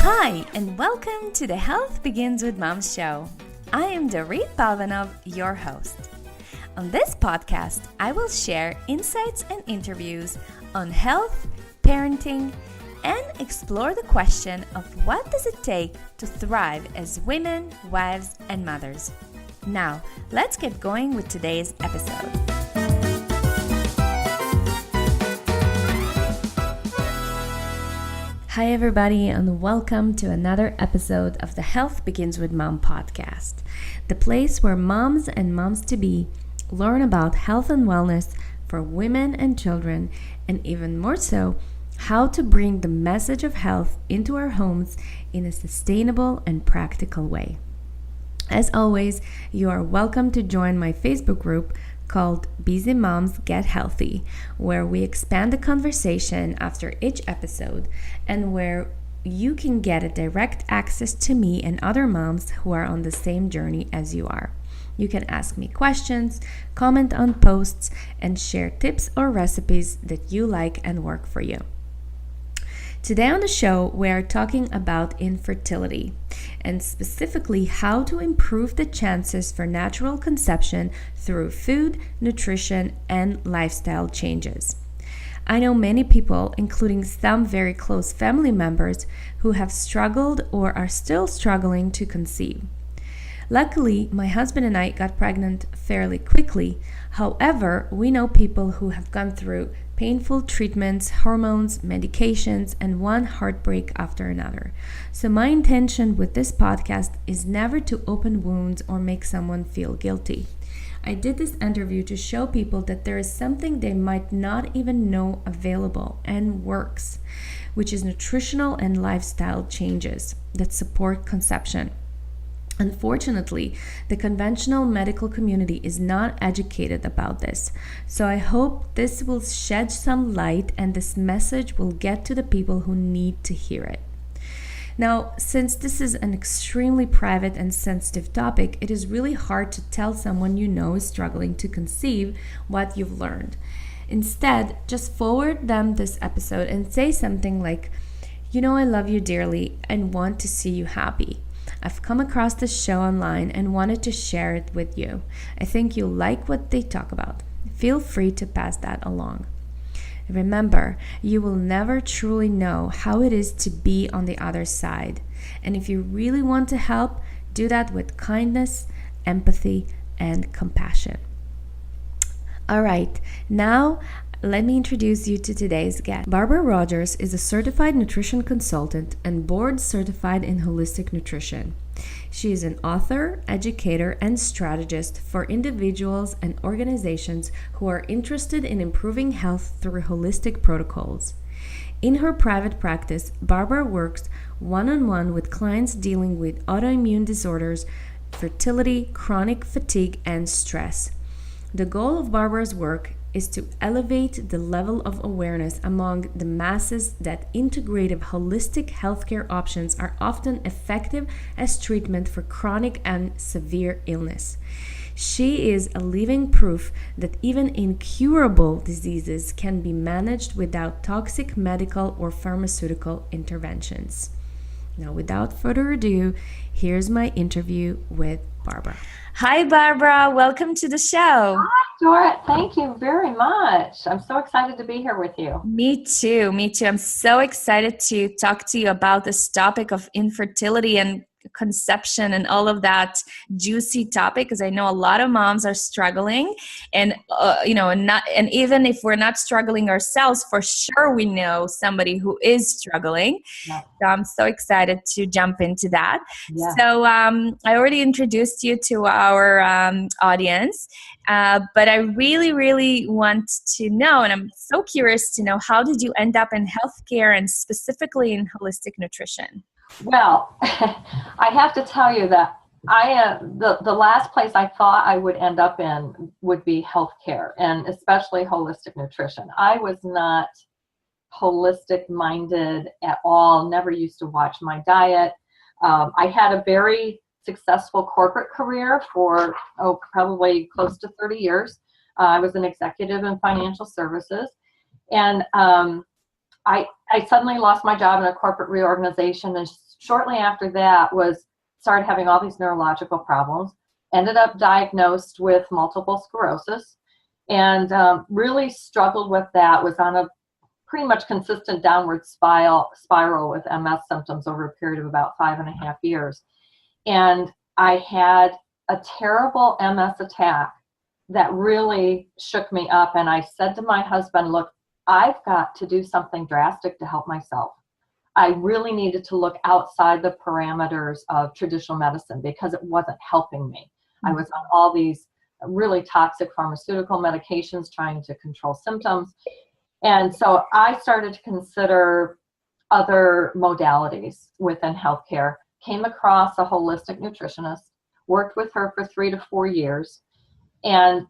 Hi, and welcome to the Health Begins with Mom show. I am Dorit Palvanov, your host. On this podcast, I will share insights and interviews on health, parenting, and explore the question of what does it take to thrive as women, wives, and mothers. Now, let's get going with today's episode. Hi everybody, and welcome to another episode of the Health Begins with Mom podcast, the place where moms and moms-to-be learn about health and wellness for women and children, and even more so, how to bring the message of health into our homes in a sustainable and practical way. As always, you are welcome to join my Facebook group called Busy Moms Get Healthy, where we expand the conversation after each episode and where you can get a direct access to me and other moms who are on the same journey as you are. You can ask me questions, comment on posts, and share tips or recipes that you like and work for you. Today on the show, we are talking about infertility and specifically how to improve the chances for natural conception through food, nutrition, and lifestyle changes. I know many people, including some very close family members, who have struggled or are still struggling to conceive. Luckily, my husband and I got pregnant fairly quickly. However, we know people who have gone through painful treatments, hormones, medications, and one heartbreak after another. So my intention with this podcast is never to open wounds or make someone feel guilty. I did this interview to show people that there is something they might not even know available and works, which is nutritional and lifestyle changes that support conception. Unfortunately, the conventional medical community is not educated about this, so I hope this will shed some light and this message will get to the people who need to hear it. Now, since this is an extremely private and sensitive topic, it is really hard to tell someone you know is struggling to conceive what you've learned. Instead, just forward them this episode and say something like, I love you dearly and want to see you happy. I've come across this show online and wanted to share it with you. I think you'll like what they talk about. Feel free to pass that along. Remember, you will never truly know how it is to be on the other side. And if you really want to help, do that with kindness, empathy, and compassion. All right, now let me introduce you to today's guest. Barbara Rodgers is a certified nutrition consultant and board certified in holistic nutrition. She is an author, educator, and strategist for individuals and organizations who are interested in improving health through holistic protocols. In her private practice, Barbara works one-on-one with clients dealing with autoimmune disorders, fertility, chronic fatigue, and stress. The goal of Barbara's work is to elevate the level of awareness among the masses that integrative holistic healthcare options are often effective as treatment for chronic and severe illness. She is a living proof that even incurable diseases can be managed without toxic medical or pharmaceutical interventions. Now, without further ado, here's my interview with Barbara. Hi, Barbara. Welcome to the show. Hi, Dora. Thank you very much. I'm so excited to be here with you. Me too. I'm so excited to talk to you about this topic of infertility and conception and all of that juicy topic, because I know a lot of moms are struggling, and even if we're not struggling ourselves, for sure we know somebody who is struggling. Yeah. So I'm so excited to jump into that. Yeah. So I already introduced you to our audience, but I really, really want to know, and I'm so curious to know, how did you end up in healthcare and specifically in holistic nutrition? Well, I have to tell you that the last place I thought I would end up in would be healthcare, and especially holistic nutrition. I was not holistic minded at all, never used to watch my diet. I had a very successful corporate career for probably close to 30 years. I was an executive in financial services, and I suddenly lost my job in a corporate reorganization and shortly after that started having all these neurological problems, ended up diagnosed with multiple sclerosis, and really struggled with that, was on a pretty much consistent downward spiral with MS symptoms over a period of about 5.5 years. And I had a terrible MS attack that really shook me up. And I said to my husband, look, I've got to do something drastic to help myself. I really needed to look outside the parameters of traditional medicine because it wasn't helping me. Mm-hmm. I was on all these really toxic pharmaceutical medications trying to control symptoms. And so I started to consider other modalities within healthcare, came across a holistic nutritionist, worked with her for 3 to 4 years. And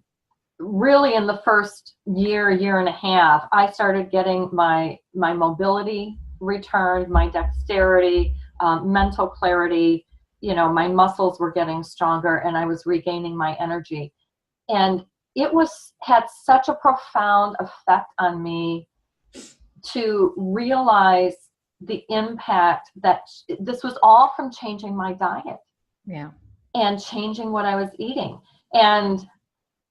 really in the first year and a half, I started getting my mobility returned, my dexterity, mental clarity, my muscles were getting stronger, and I was regaining my energy. And it had such a profound effect on me to realize the impact that this was all from changing my diet. Yeah. And changing what I was eating. And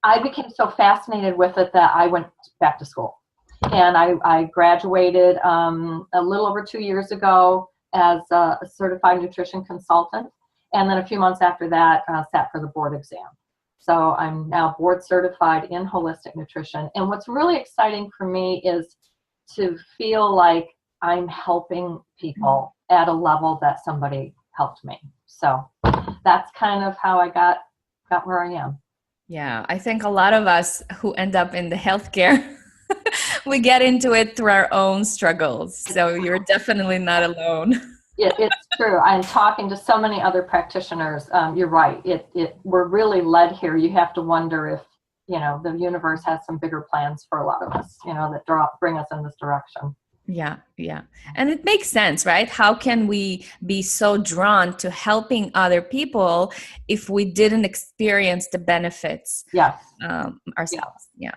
I became so fascinated with it that I went back to school. And I graduated a little over 2 years ago as a certified nutrition consultant. And then a few months after that, sat for the board exam. So I'm now board certified in holistic nutrition. And what's really exciting for me is to feel like I'm helping people at a level that somebody helped me. So that's kind of how I got where I am. Yeah, I think a lot of us who end up in the healthcare, we get into it through our own struggles. So you're definitely not alone. It's true. I'm talking to so many other practitioners. You're right. We're really led here. You have to wonder if, the universe has some bigger plans for a lot of us, that bring us in this direction. Yeah. And it makes sense, right? How can we be so drawn to helping other people if we didn't experience the benefits ourselves? Yeah.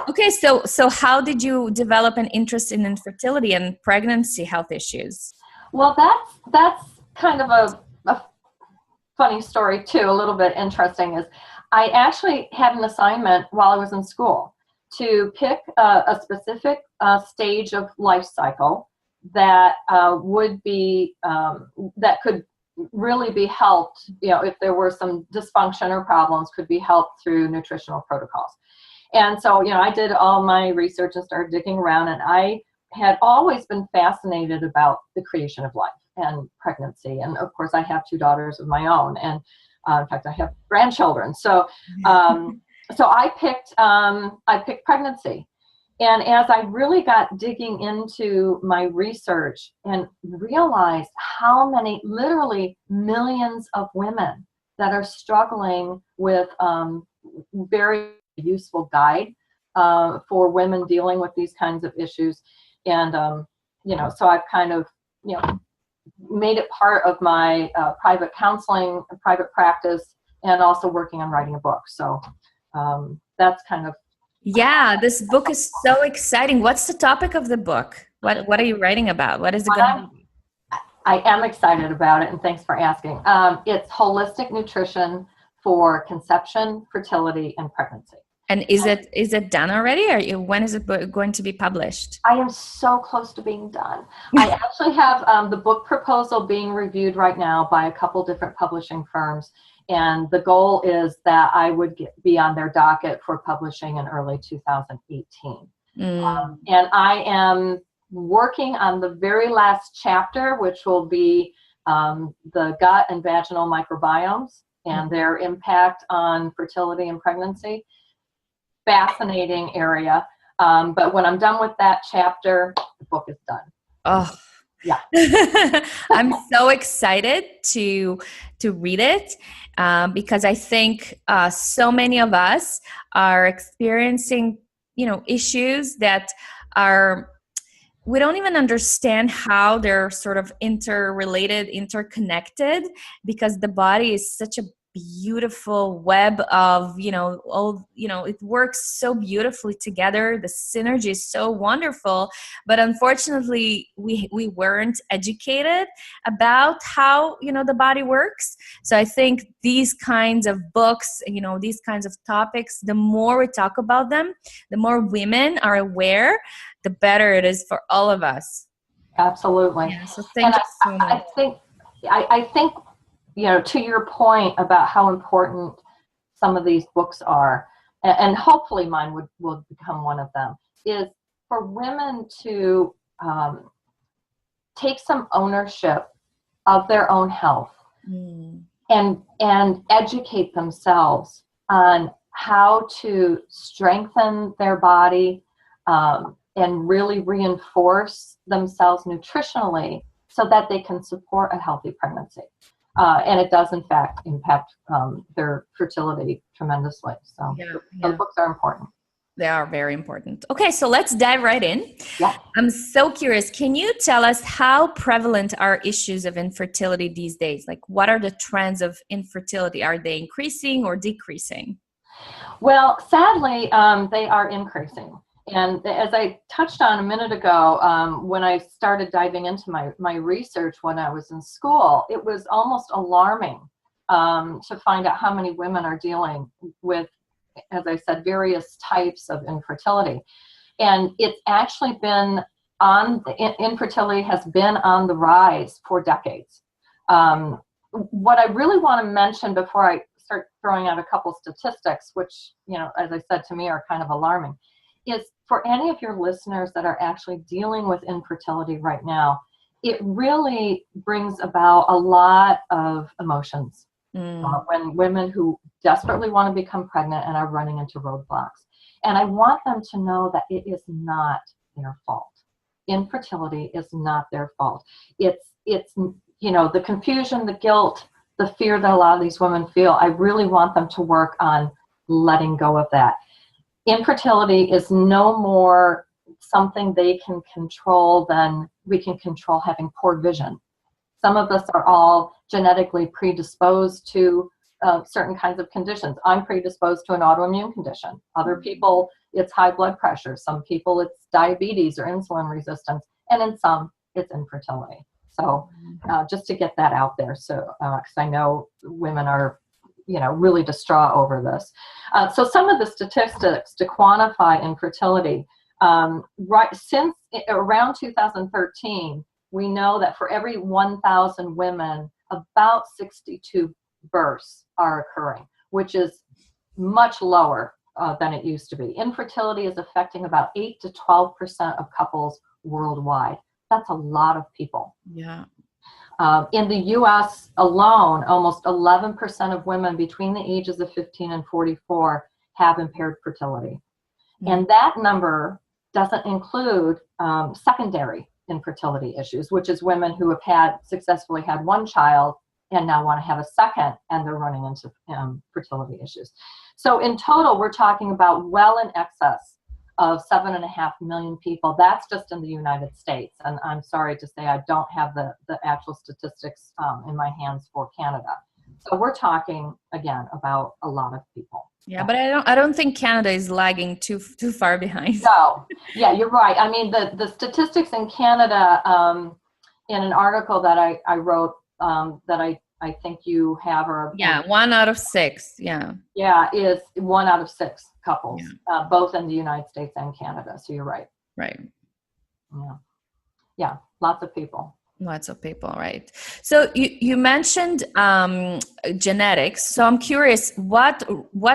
Okay. So how did you develop an interest in infertility and pregnancy health issues? Well, that's kind of a funny story too, a little bit interesting, is I actually had an assignment while I was in school to pick a specific stage of life cycle that would be that could really be helped, if there were some dysfunction or problems, could be helped through nutritional protocols. And so, I did all my research and started digging around, and I had always been fascinated about the creation of life and pregnancy. And of course, I have 2 daughters of my own, and in fact, I have grandchildren. So I picked pregnancy. And as I really got digging into my research and realized how many, literally millions of women that are struggling with very useful guide for women dealing with these kinds of issues. And, so I've kind of, made it part of my private counseling, private practice, and also working on writing a book. So that's kind of. Yeah, this book is so exciting. What's the topic of the book? What are you writing about? What is it going to be? I am excited about it, and thanks for asking. It's holistic nutrition for conception, fertility, and pregnancy. And is it done already, or when is it going to be published? I am so close to being done. I actually have the book proposal being reviewed right now by a couple different publishing firms, and the goal is that I would be on their docket for publishing in early 2018. And I am working on the very last chapter, which will be the gut and vaginal microbiomes and their impact on fertility and pregnancy. Fascinating area. But when I'm done with that chapter, the book is done. Oh, yeah. I'm so excited to read it because I think so many of us are experiencing, issues that we don't even understand how they're sort of interrelated, interconnected, because the body is such a beautiful web of, all, it works so beautifully together. The synergy is so wonderful, but unfortunately we weren't educated about how, the body works. So I think these kinds of books, these kinds of topics, the more we talk about them, the more women are aware, the better it is for all of us. Absolutely. Yeah, so thank you so much. I think, to your point about how important some of these books are, and hopefully mine will become one of them, is for women to take some ownership of their own health and educate themselves on how to strengthen their body and really reinforce themselves nutritionally so that they can support a healthy pregnancy. And it does, in fact, impact their fertility tremendously. So those books are important. They are very important. Okay, so let's dive right in. Yeah. I'm so curious. Can you tell us how prevalent are issues of infertility these days? Like, what are the trends of infertility? Are they increasing or decreasing? Well, sadly, they are increasing. And as I touched on a minute ago, when I started diving into my research when I was in school, it was almost alarming to find out how many women are dealing with, as I said, various types of infertility. And it's actually been infertility has been on the rise for decades. What I really want to mention before I start throwing out a couple statistics, which, as I said, to me are kind of alarming, is for any of your listeners that are actually dealing with infertility right now, it really brings about a lot of emotions when women who desperately want to become pregnant and are running into roadblocks. And I want them to know that it is not their fault. Infertility is not their fault. It's the confusion, the guilt, the fear that a lot of these women feel. I really want them to work on letting go of that. Infertility is no more something they can control than we can control having poor vision. Some of us are all genetically predisposed to certain kinds of conditions. I'm predisposed to an autoimmune condition. Other people, it's high blood pressure. Some people, it's diabetes or insulin resistance. And in some, it's infertility. So just to get that out there, so because I know women are really distraught over this. So some of the statistics to quantify infertility, since around 2013, we know that for every 1,000 women, about 62 births are occurring, which is much lower than it used to be. Infertility is affecting about 8 to 12% of couples worldwide. That's a lot of people. Yeah. In the U.S. alone, almost 11% of women between the ages of 15 and 44 have impaired fertility. And that number doesn't include secondary infertility issues, which is women who have successfully had one child and now want to have a second, and they're running into fertility issues. So in total, we're talking about well in excess of 7.5 million people. That's just in the United States. And I'm sorry to say I don't have the actual statistics in my hands for Canada. So we're talking, again, about a lot of people. Yeah, but I don't think Canada is lagging too far behind. No, yeah, you're right. I mean, the statistics in Canada, in an article that I wrote that I think you have, or 1 out of 6. is 1 out of 6 couples, both in the United States and Canada. So you're right. Right. Yeah, lots of people. Lots of people, right? So you mentioned genetics. So I'm curious, what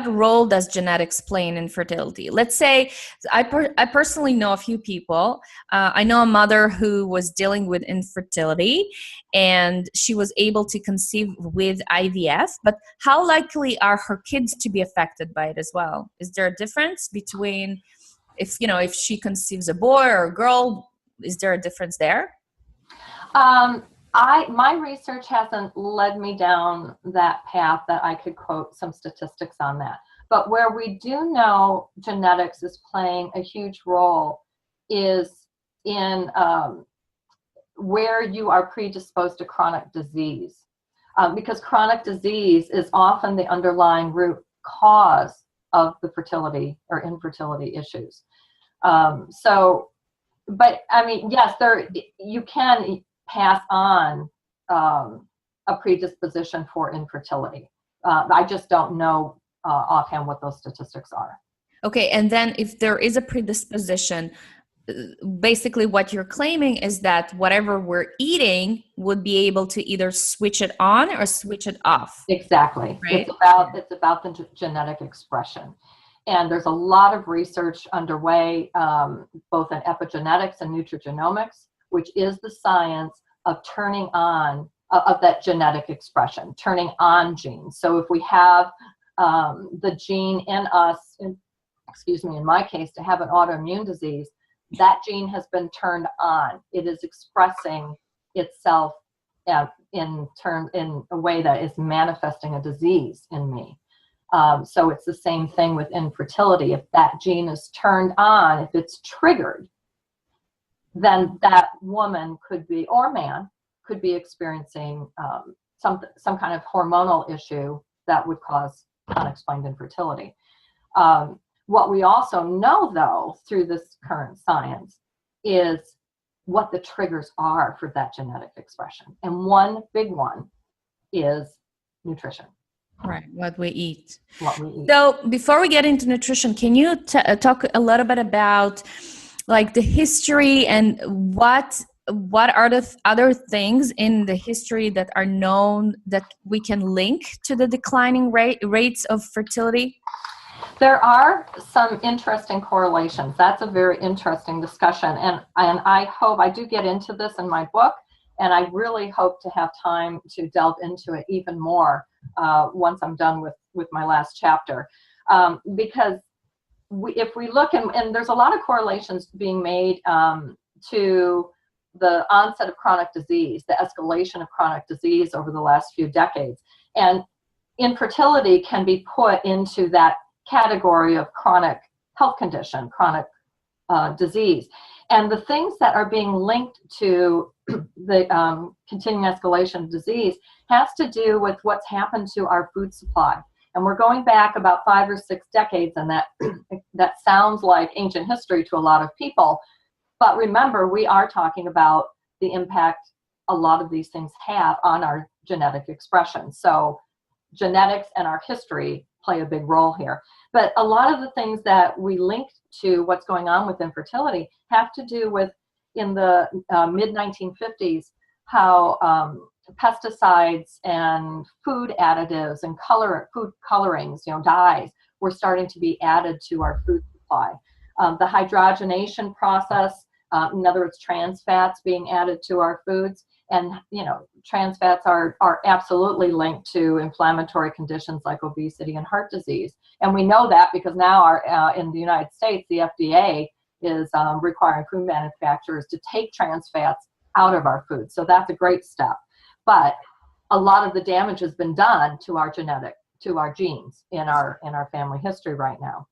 role does genetics play in infertility? Let's say I personally know a few people. I know a mother who was dealing with infertility, and she was able to conceive with IVF. But how likely are her kids to be affected by it as well? Is there a difference between if she conceives a boy or a girl? Is there a difference there? My research hasn't led me down that path that I could quote some statistics on that. But where we do know genetics is playing a huge role is in where you are predisposed to chronic disease. because chronic disease is often the underlying root cause of the fertility or infertility issues. But I mean, yes, you can pass on a predisposition for infertility. I just don't know offhand what those statistics are. Okay, and then if there is a predisposition, basically what you're claiming is that whatever we're eating would be able to either switch it on or switch it off. Exactly. Right? It's about the genetic expression. And there's a lot of research underway, both in epigenetics and nutrigenomics, which is the science of turning on, of that genetic expression, turning on genes. So if we have the gene in us, in my case, to have an autoimmune disease, that gene has been turned on. It is expressing itself in a way that is manifesting a disease in me. So it's the same thing with infertility. If that gene is turned on, if it's triggered, then that woman could be, or man, could be experiencing some kind of hormonal issue that would cause unexplained infertility. What we also know, though, through this current science is what the triggers are for that genetic expression. And one big one is nutrition. Right, what we eat. So before we get into nutrition, can you talk a little bit about like the history and what are the other things in the history that are known that we can link to the declining rates of fertility? There are some interesting correlations. That's a very interesting discussion. And I do get into this in my book, and I really hope to have time to delve into it even more once I'm done with my last chapter. Because if we look, and there's a lot of correlations being made to the onset of chronic disease, the escalation of chronic disease over the last few decades. And infertility can be put into that category of chronic health condition, chronic disease. And the things that are being linked to the continuing escalation of disease has to do with what's happened to our food supply. And we're going back about 5 or 6 decades, and that sounds like ancient history to a lot of people. But remember, we are talking about the impact a lot of these things have on our genetic expression. So genetics and our history play a big role here. But a lot of the things that we link to what's going on with infertility have to do with, in the mid-1950s, how pesticides and food additives and food colorings, dyes, were starting to be added to our food supply. The hydrogenation process, in other words, trans fats being added to our foods. And, trans fats are absolutely linked to inflammatory conditions like obesity and heart disease. And we know that because now in the United States, the FDA is requiring food manufacturers to take trans fats out of our food. So that's a great step. But a lot of the damage has been done to our genes in our family history right now.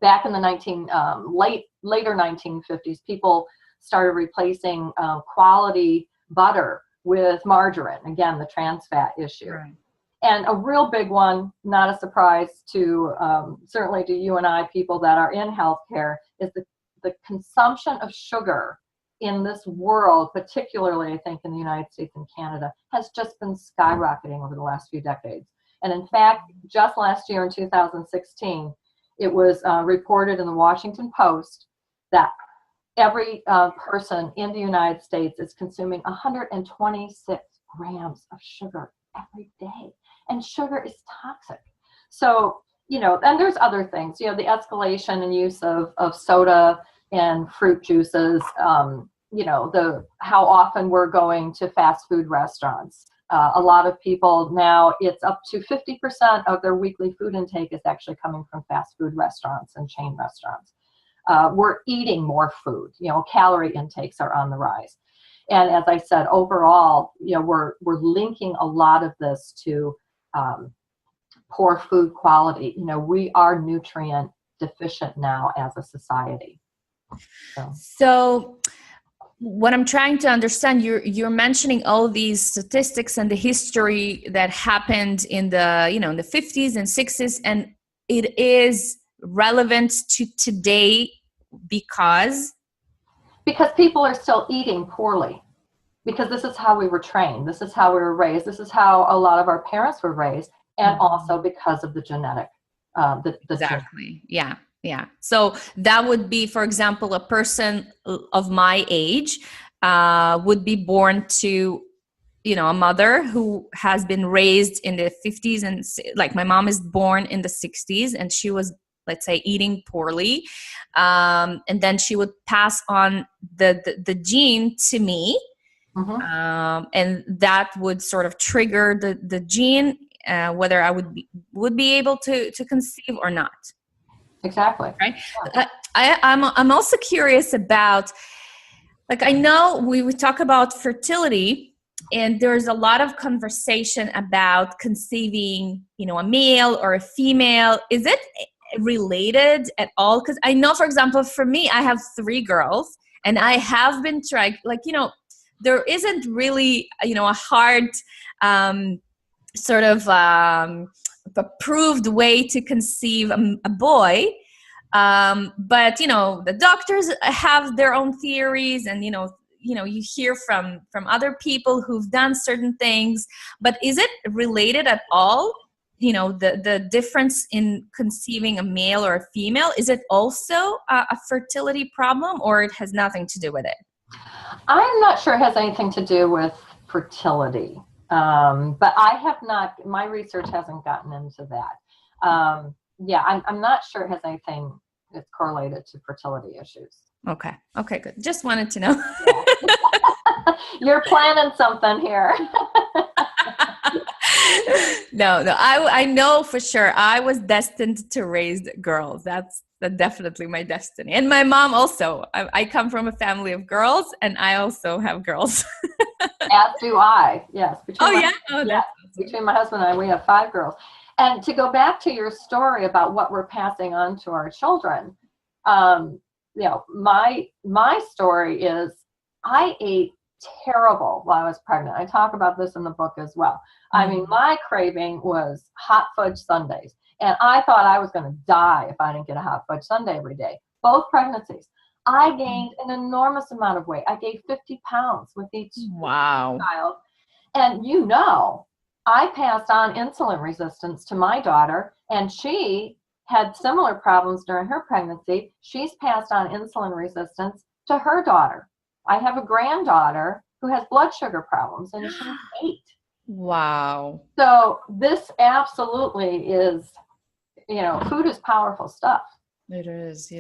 Back in the later 1950s, people started replacing quality butter with margarine. Again, the trans fat issue. Right. And a real big one, not a surprise to certainly to you and I, people that are in healthcare, is the consumption of sugar in this world, particularly I think in the United States and Canada, has just been skyrocketing over the last few decades. And in fact, just last year in 2016, it was reported in the Washington Post that every person in the United States is consuming 126 grams of sugar every day. And sugar is toxic. So, and there's other things, the escalation and use of soda and fruit juices, how often we're going to fast food restaurants. A lot of people now, it's up to 50% of their weekly food intake is actually coming from fast food restaurants and chain restaurants. We're eating more food, calorie intakes are on the rise. And as I said, overall, we're linking a lot of this to poor food quality. We are nutrient deficient now as a society. So what I'm trying to understand, you're mentioning all these statistics and the history that happened in the, in the 50s and 60s, and it is relevant to today because people are still eating poorly, because this is how we were trained, this is how we were raised, this is how a lot of our parents were raised, and also because of the genetic exactly. Yeah. So that would be, for example, a person of my age would be born to, a mother who has been raised in the 50s, and like my mom is born in the 60s, and she was, let's say, eating poorly. And then she would pass on the gene to me. And that would sort of trigger the gene, whether I would be able to conceive or not. Exactly. Right. Yeah. I'm also curious about, like, I know we talk about fertility, and there's a lot of conversation about conceiving, a male or a female. Is it related at all? Because I know, for example, for me, I have 3 girls, and I have been trying, like, there isn't really, a hard sort of approved way to conceive a boy. But, the doctors have their own theories, and, you hear from other people who've done certain things. But is it related at all? The difference in conceiving a male or a female, is it also a fertility problem, or it has nothing to do with it? I'm not sure it has anything to do with fertility, but I have not, my research hasn't gotten into that. Yeah, I'm not sure it has anything that's correlated to fertility issues. Okay, good. Just wanted to know. Yeah. You're planning something here. No, I know for sure I was destined to raise girls. That's definitely my destiny. And my mom also. I come from a family of girls, and I also have girls. As do I. Yes. Between my husband and I, we have 5 girls. And to go back to your story about what we're passing on to our children, my story is I ate terrible while I was pregnant. I talk about this in the book as well. I mean, my craving was hot fudge sundaes, and I thought I was going to die if I didn't get a hot fudge sundae every day. Both pregnancies. I gained an enormous amount of weight. I gained 50 pounds with each child. And I passed on insulin resistance to my daughter, and she had similar problems during her pregnancy. She's passed on insulin resistance to her daughter. I have a granddaughter who has blood sugar problems, and she's 8. Wow. So this absolutely is, food is powerful stuff. It is.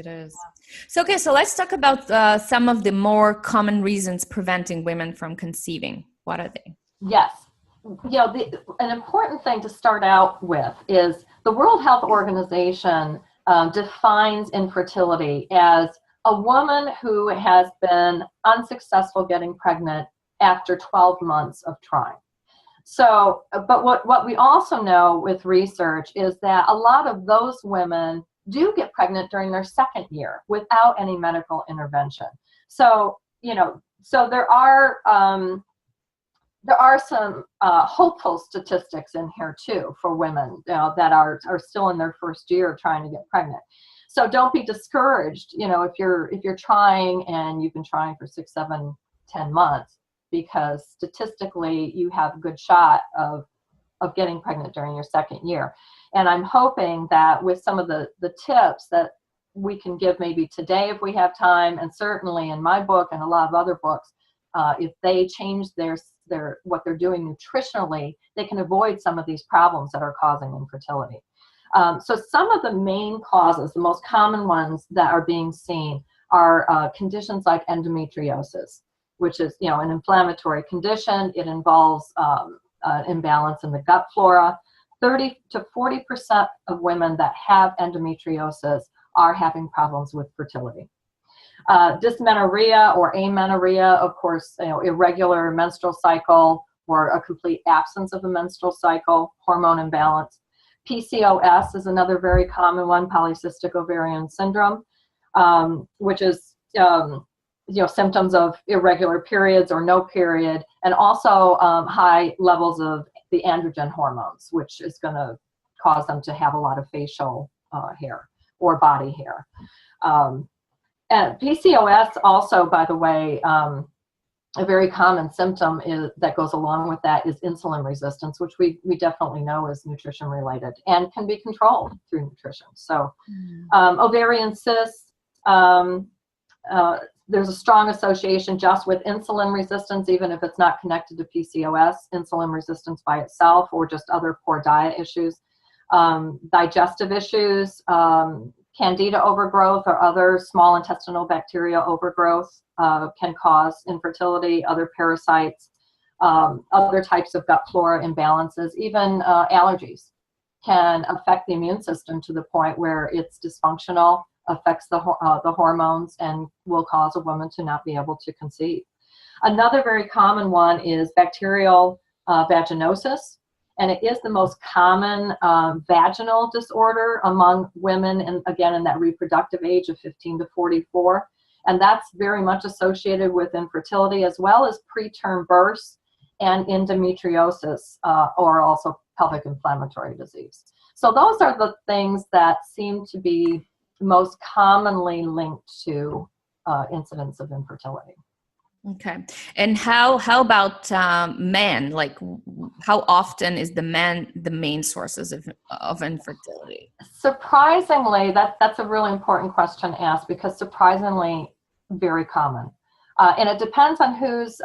So, okay, so let's talk about some of the more common reasons preventing women from conceiving. What are they? Yes. An important thing to start out with is the World Health Organization defines infertility as a woman who has been unsuccessful getting pregnant after 12 months of trying. So, but what we also know with research is that a lot of those women do get pregnant during their 2nd year without any medical intervention. So, so there are some hopeful statistics in here too for women that are still in their 1st year trying to get pregnant. So don't be discouraged, if you're trying, and you've been trying for 6, 7, 10 months, because statistically you have a good shot of getting pregnant during your 2nd year. And I'm hoping that with some of the tips that we can give maybe today if we have time, and certainly in my book and a lot of other books, if they change their what they're doing nutritionally, they can avoid some of these problems that are causing infertility. So some of the main causes, the most common ones that are being seen, are conditions like endometriosis, which is an inflammatory condition. It involves imbalance in the gut flora. 30 to 40% of women that have endometriosis are having problems with fertility. Dysmenorrhea or amenorrhea, of course, irregular menstrual cycle or a complete absence of a menstrual cycle, hormone imbalance. PCOS is another very common one, polycystic ovarian syndrome, which is symptoms of irregular periods or no period, and also high levels of the androgen hormones, which is going to cause them to have a lot of facial hair or body hair. And PCOS also, by the way, a very common symptom that goes along with that is insulin resistance, which we definitely know is nutrition related and can be controlled through nutrition. So ovarian cysts, there's a strong association just with insulin resistance, even if it's not connected to PCOS, insulin resistance by itself, or just other poor diet issues. Digestive issues, candida overgrowth or other small intestinal bacteria overgrowth can cause infertility, other parasites, other types of gut flora imbalances, even allergies can affect the immune system to the point where it's dysfunctional, affects the hormones, and will cause a woman to not be able to conceive. Another very common one is bacterial vaginosis. And it is the most common vaginal disorder among women, and again, in that reproductive age of 15 to 44. And that's very much associated with infertility, as well as preterm births and endometriosis, or also pelvic inflammatory disease. So those are the things that seem to be most commonly linked to incidence of infertility. Okay. And how about men? Like, how often is the man the main sources of infertility? Surprisingly, that's a really important question asked, because surprisingly, very common. And it depends on whose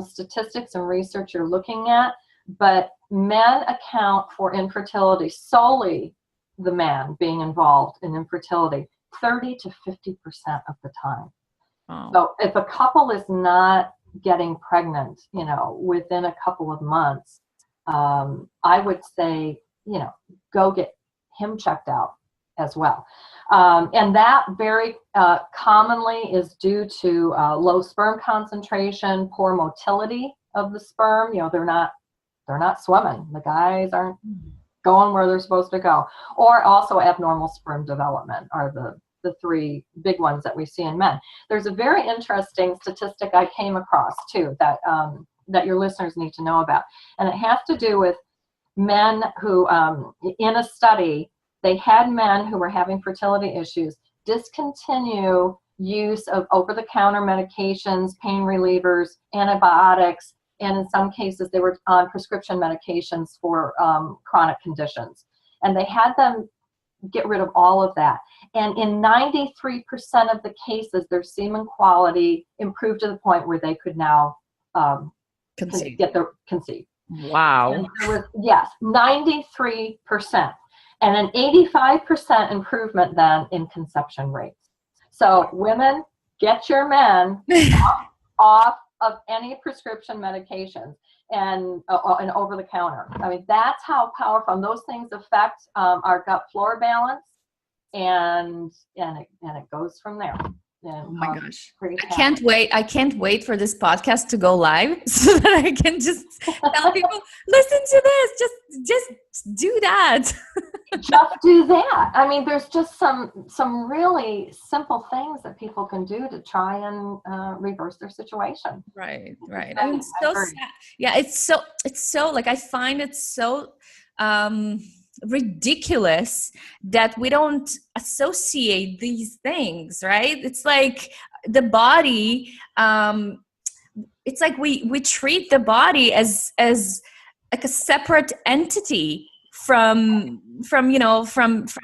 statistics and research you're looking at, but men account for infertility, solely the man being involved in infertility, 30 to 50% of the time. Oh. So if a couple is not getting pregnant, within a couple of months, I would say, go get him checked out as well. And that very commonly is due to low sperm concentration, poor motility of the sperm. They're not swimming. The guys aren't going where they're supposed to go. Or also abnormal sperm development are the three big ones that we see in men. There's a very interesting statistic I came across too that your listeners need to know about. And it has to do with men who, in a study, they had men who were having fertility issues discontinue use of over-the-counter medications, pain relievers, antibiotics, and in some cases they were on prescription medications for chronic conditions. And they had them get rid of all of that. And in 93% of the cases, their semen quality improved to the point where they could now conceive. Wow. And there was, yes, 93%. And an 85% improvement then in conception rates. So women, get your men off of any prescription medications and over the counter. I mean, that's how powerful. And those things affect our gut flora balance, and it goes from there. And, oh my gosh. I can't wait for this podcast to go live so that I can just tell people, listen to this, just do that. Just do that. I mean, there's just some really simple things that people can do to try and reverse their situation. Right. I mean, it's so sad. Yeah, it's so like, I find it so ridiculous that we don't associate these things, right? It's like the body, it's like we treat the body as like a separate entity from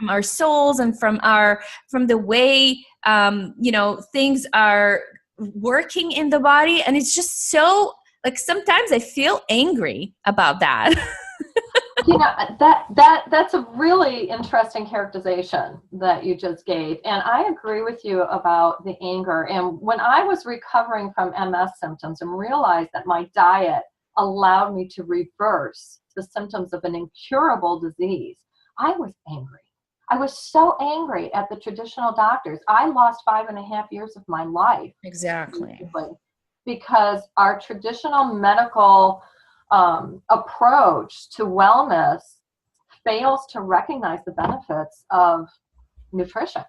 our souls and from the way things are working in the body. And it's just so, like, sometimes I feel angry about that. That's a really interesting characterization that you just gave. And I agree with you about the anger. And when I was recovering from MS symptoms and realized that my diet allowed me to reverse the symptoms of an incurable disease, I was angry. I was so angry at the traditional doctors. I lost 5.5 years of my life. Exactly. Because our traditional medical approach to wellness fails to recognize the benefits of nutrition.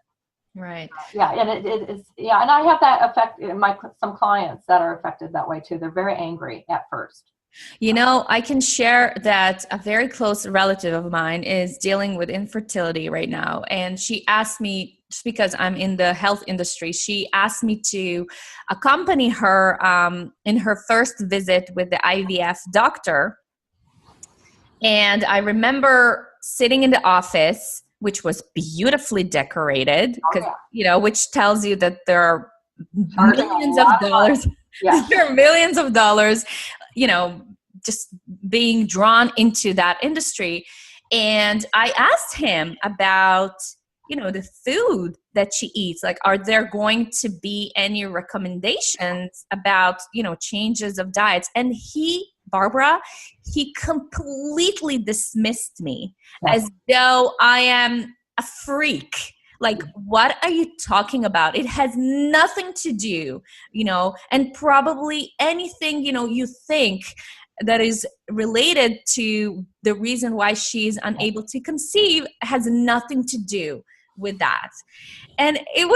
Right. Yeah, and it is, yeah, and I have that effect in some clients that are affected that way too. They're very angry at first. You know, I can share that a very close relative of mine is dealing with infertility right now. And she asked me, just because I'm in the health industry, she asked me to accompany her in her first visit with the IVF doctor. And I remember sitting in the office, which was beautifully decorated, because, yeah. you know, which tells you that there are Charging a millions of lot of money. dollars. Yeah. There are millions of dollars, you know, just being drawn into that industry. And I asked him about, you know, the food that she eats. Like, are there going to be any recommendations about, you know, changes of diets? And Barbara, he completely dismissed me as though I am a freak. Like, what are you talking about? It has nothing to do, you know, and probably anything, you know, you think that is related to the reason why she's unable to conceive has nothing to do with that. And it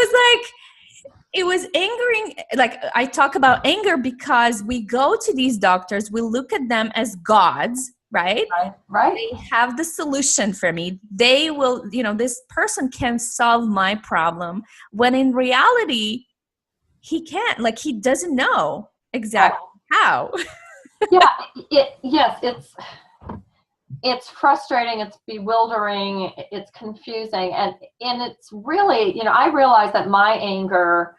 was angering. Like, I talk about anger because we go to these doctors, we look at them as gods, right? Right. They have the solution for me. They will, you know, this person can solve my problem, when in reality, he can't. Like, he doesn't know exactly how. Yeah, yes, it's frustrating, it's bewildering, it's confusing, and it's really, you know, I realized that my anger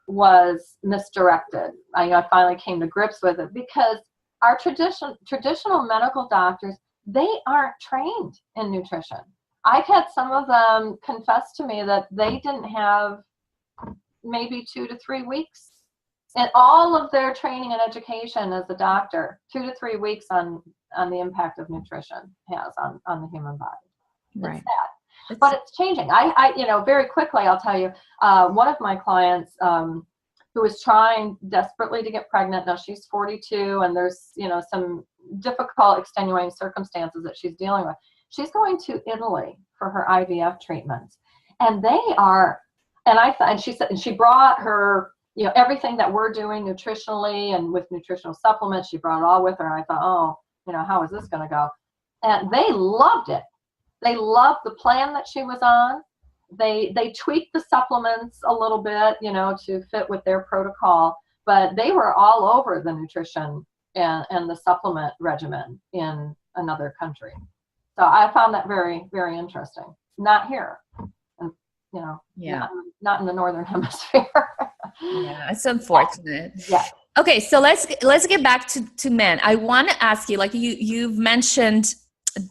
was misdirected. I finally came to grips with it, because our traditional medical doctors, they aren't trained in nutrition. I've had some of them confess to me that they didn't have maybe 2 to 3 weeks and all of their training and education as a doctor, 2 to 3 weeks on the impact of nutrition has on the human body. Right. It's sad, but it's changing. I you know, very quickly, I'll tell you, one of my clients who is trying desperately to get pregnant. Now she's 42, and there's, you know, some difficult extenuating circumstances that she's dealing with. She's going to Italy for her IVF treatments, and they are, and she said, and she brought her, you know, everything that we're doing nutritionally and with nutritional supplements, she brought it all with her. And I thought, oh, you know, how is this going to go? And they loved it. They loved the plan that she was on. They tweaked the supplements a little bit, you know, to fit with their protocol, but they were all over the nutrition and the supplement regimen in another country. So I found that very, very interesting. Not here, and, you know, not in the Northern Hemisphere. Yeah, it's unfortunate. Yeah. Okay, so let's get back to men. I want to ask you, like, you've mentioned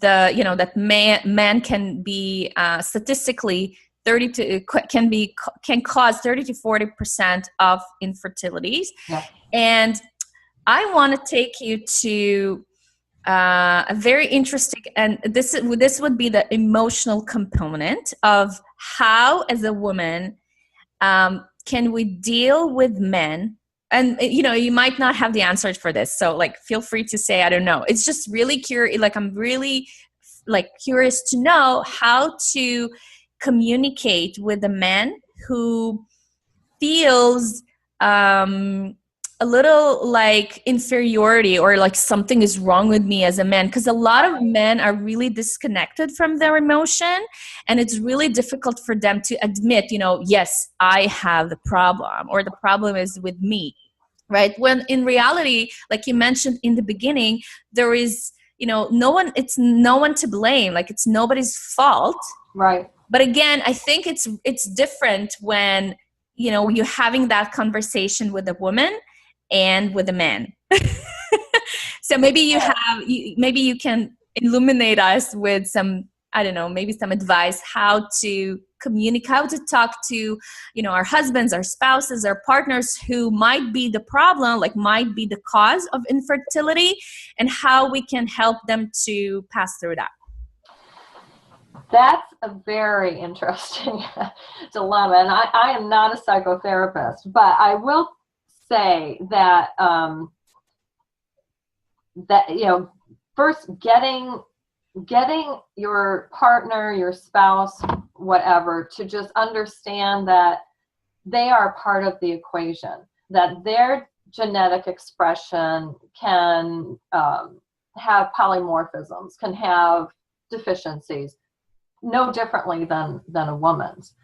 that man can be statistically can cause 30 to 40% of infertilities. Yeah. And I want to take you to a very interesting, and this would be the emotional component of how, as a woman, can we deal with men. And, you know, you might not have the answer for this, so, like, feel free to say I don't know. It's just really curious. Like, I'm really, like, curious to know how to communicate with a man who feels a little like inferiority, or like something is wrong with me as a man, because a lot of men are really disconnected from their emotion, and it's really difficult for them to admit, you know, yes, I have the problem, or the problem is with me, right? When in reality, like you mentioned in the beginning, there is, you know, it's no one to blame, like it's nobody's fault. Right. But again, I think it's different when, you know, you're having that conversation with a woman and with a man. So maybe maybe you can illuminate us with some, I don't know, maybe some advice how to communicate, how to talk to, you know, our husbands, our spouses, our partners who might be the problem, like might be the cause of infertility, and how we can help them to pass through that. That's a very interesting dilemma. And I am not a psychotherapist, but I will say that, you know, first getting getting your partner, your spouse, whatever, to just understand that they are part of the equation, that their genetic expression can have polymorphisms, can have deficiencies, no differently than a woman's.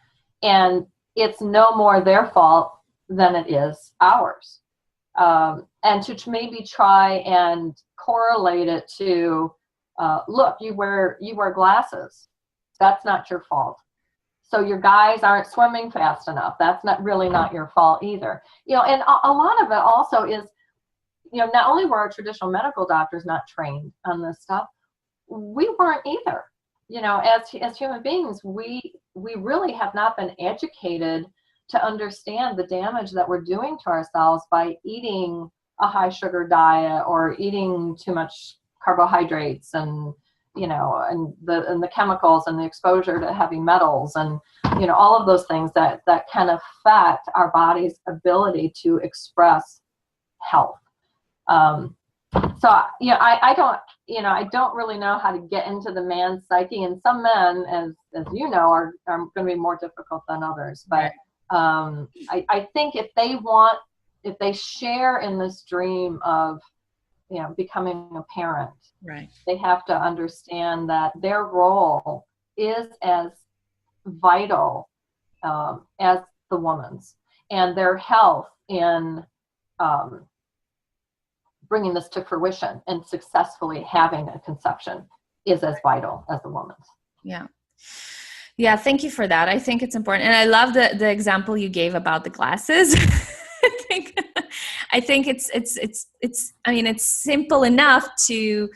And it's no more their fault than it is ours. And to maybe try and correlate it to, look, you wear glasses. That's not your fault. So your guys aren't swimming fast enough. That's really not your fault either. And a lot of it also is, not only were our traditional medical doctors not trained on this stuff, we weren't either. As human beings, we really have not been educated to understand the damage that we're doing to ourselves by eating a high sugar diet or eating too much carbohydrates and the chemicals and the exposure to heavy metals and all of those things that can affect our body's ability to express health. So I don't really know how to get into the man's psyche, and some men, as you know, are going to be more difficult than others. But I think if they share in this dream of becoming a parent, right, they have to understand that their role is as vital as the woman's, and their health in bringing this to fruition and successfully having a conception is as vital as the woman's. Yeah, thank you for that. I think it's important. And I love the example you gave about the glasses. I think it's simple enough to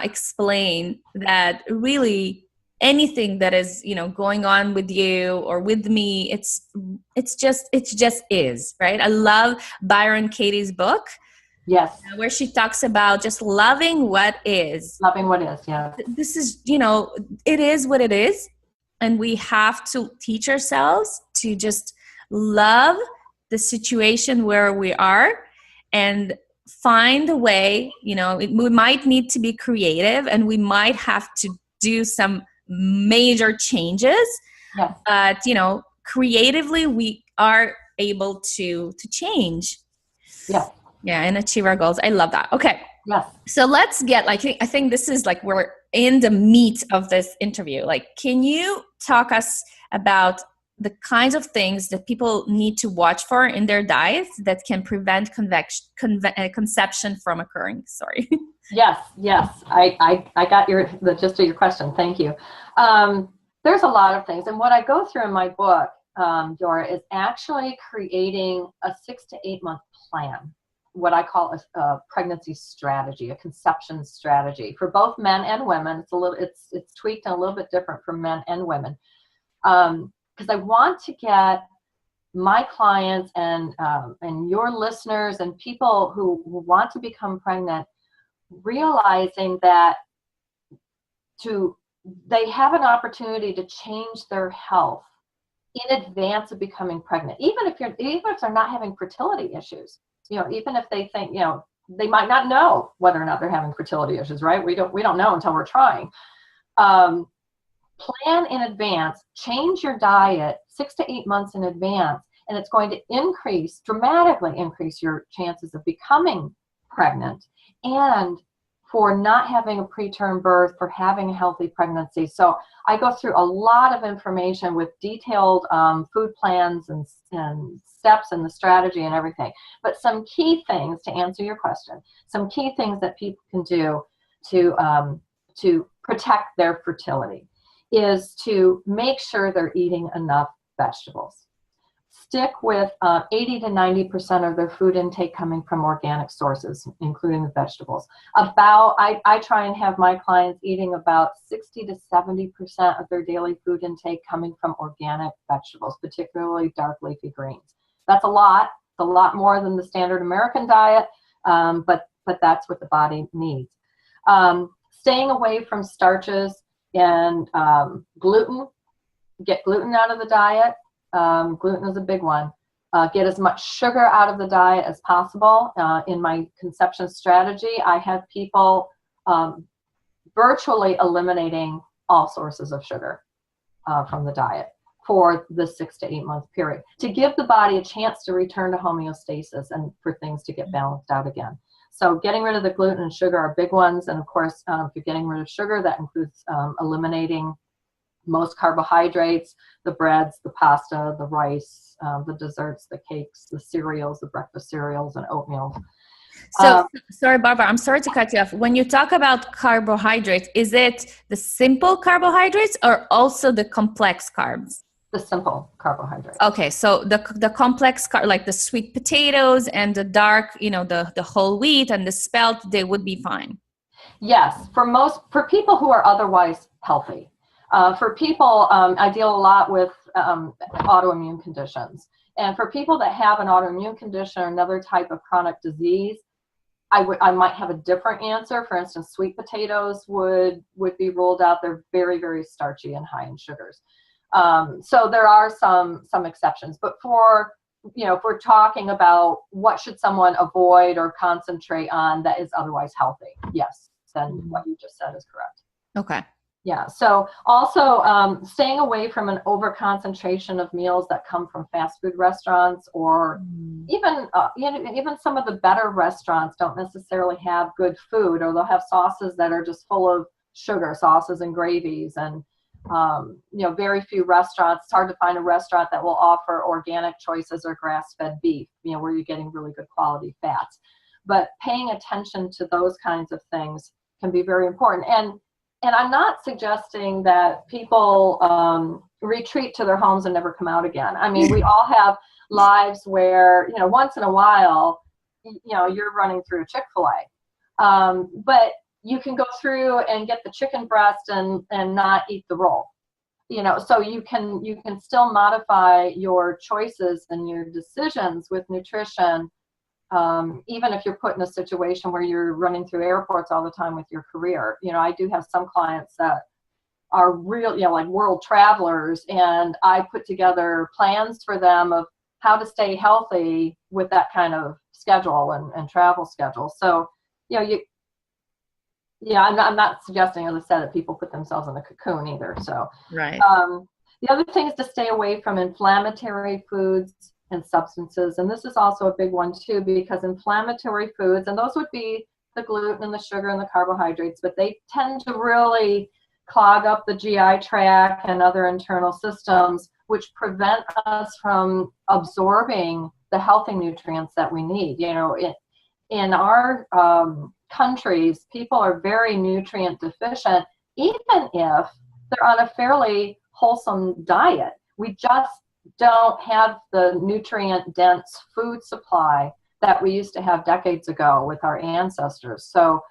explain that really anything that is, going on with you or with me, it's just is, right? I love Byron Katie's book. Yes. Where she talks about just loving what is. Loving what is, yeah. This is, it is what it is. And we have to teach ourselves to just love the situation where we are and find a way, we might need to be creative and we might have to do some major changes. Yes. But, creatively we are able to change. Yeah. Yeah, and achieve our goals. I love that. Okay. Yes. So let's get I think this is we're in the meat of this interview. Can you talk us about the kinds of things that people need to watch for in their diets that can prevent conception from occurring? Sorry. Yes. I got the gist of your question. Thank you. There's a lot of things. And what I go through in my book, Dora, is actually creating a 6 to 8 month plan, what I call a pregnancy strategy, a conception strategy for both men and women. It's tweaked and a little bit different for men and women. Because I want to get my clients and your listeners and people who want to become pregnant realizing that they have an opportunity to change their health in advance of becoming pregnant, even if they're not having fertility issues. Even if they think, they might not know whether or not they're having fertility issues, right? We don't know until we're trying. Plan in advance, change your diet 6 to 8 months in advance, and it's going to dramatically increase your chances of becoming pregnant and for not having a preterm birth, for having a healthy pregnancy. So I go through a lot of information with detailed food plans and steps and the strategy and everything. But some key things, to answer your question, some key things that people can do to protect their fertility is to make sure they're eating enough vegetables. Stick with 80 to 90% of their food intake coming from organic sources, including the vegetables. I try and have my clients eating about 60 to 70% of their daily food intake coming from organic vegetables, particularly dark leafy greens. That's a lot. It's a lot more than the standard American diet, but that's what the body needs. Staying away from starches and gluten. Get gluten out of the diet. Gluten is a big one. Get as much sugar out of the diet as possible. In my conception strategy, I have people virtually eliminating all sources of sugar from the diet for the 6 to 8 month period, to give the body a chance to return to homeostasis and for things to get balanced out again. So getting rid of the gluten and sugar are big ones. And of course, if you're getting rid of sugar, that includes eliminating most carbohydrates, the breads, the pasta, the rice, the desserts, the cakes, the cereals, the breakfast cereals, and oatmeal. So, sorry, Barbara, I'm sorry to cut you off. When you talk about carbohydrates, is it the simple carbohydrates or also the complex carbs? The simple carbohydrates. Okay, so the complex like the sweet potatoes and the dark, the whole wheat and the spelt, they would be fine. Yes, for people who are otherwise healthy. For people, I deal a lot with autoimmune conditions. And for people that have an autoimmune condition or another type of chronic disease, I might have a different answer. For instance, sweet potatoes would be ruled out. They're very, very starchy and high in sugars. So there are some exceptions. But if we're talking about what should someone avoid or concentrate on that is otherwise healthy, yes, then what you just said is correct. Okay. Yeah. So also staying away from an over-concentration of meals that come from fast food restaurants, or even some of the better restaurants don't necessarily have good food, or they'll have sauces that are just full of sugar, sauces and gravies. And, very few restaurants, it's hard to find a restaurant that will offer organic choices or grass-fed beef, where you're getting really good quality fats. But paying attention to those kinds of things can be very important. And I'm not suggesting that people retreat to their homes and never come out again. I mean, we all have lives where, once in a while, you're running through Chick-fil-A. But you can go through and get the chicken breast and not eat the roll. So you can still modify your choices and your decisions with nutrition, even if you're put in a situation where you're running through airports all the time with your career. I do have some clients that are real, like world travelers, and I put together plans for them of how to stay healthy with that kind of schedule and travel schedule. So, I'm not suggesting, as I said, that people put themselves in a cocoon either. So, right. The other thing is to stay away from inflammatory foods and substances. And this is also a big one too, because inflammatory foods, and those would be the gluten and the sugar and the carbohydrates, but they tend to really clog up the GI tract and other internal systems, which prevent us from absorbing the healthy nutrients that we need. In our countries, people are very nutrient deficient, even if they're on a fairly wholesome diet. We just don't have the nutrient dense food supply that we used to have decades ago with our ancestors. So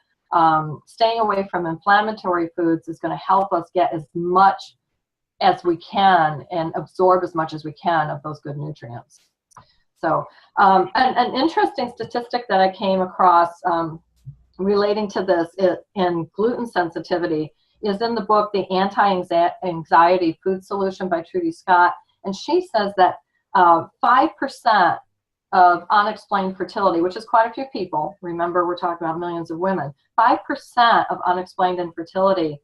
staying away from inflammatory foods is going to help us get as much as we can and absorb as much as we can of those good nutrients. So an interesting statistic that I came across relating to this in gluten sensitivity is in the book, The Anti-Anxiety Food Solution by Trudy Scott. And she says that 5% of unexplained fertility, which is quite a few people, remember we're talking about millions of women, 5% of unexplained infertility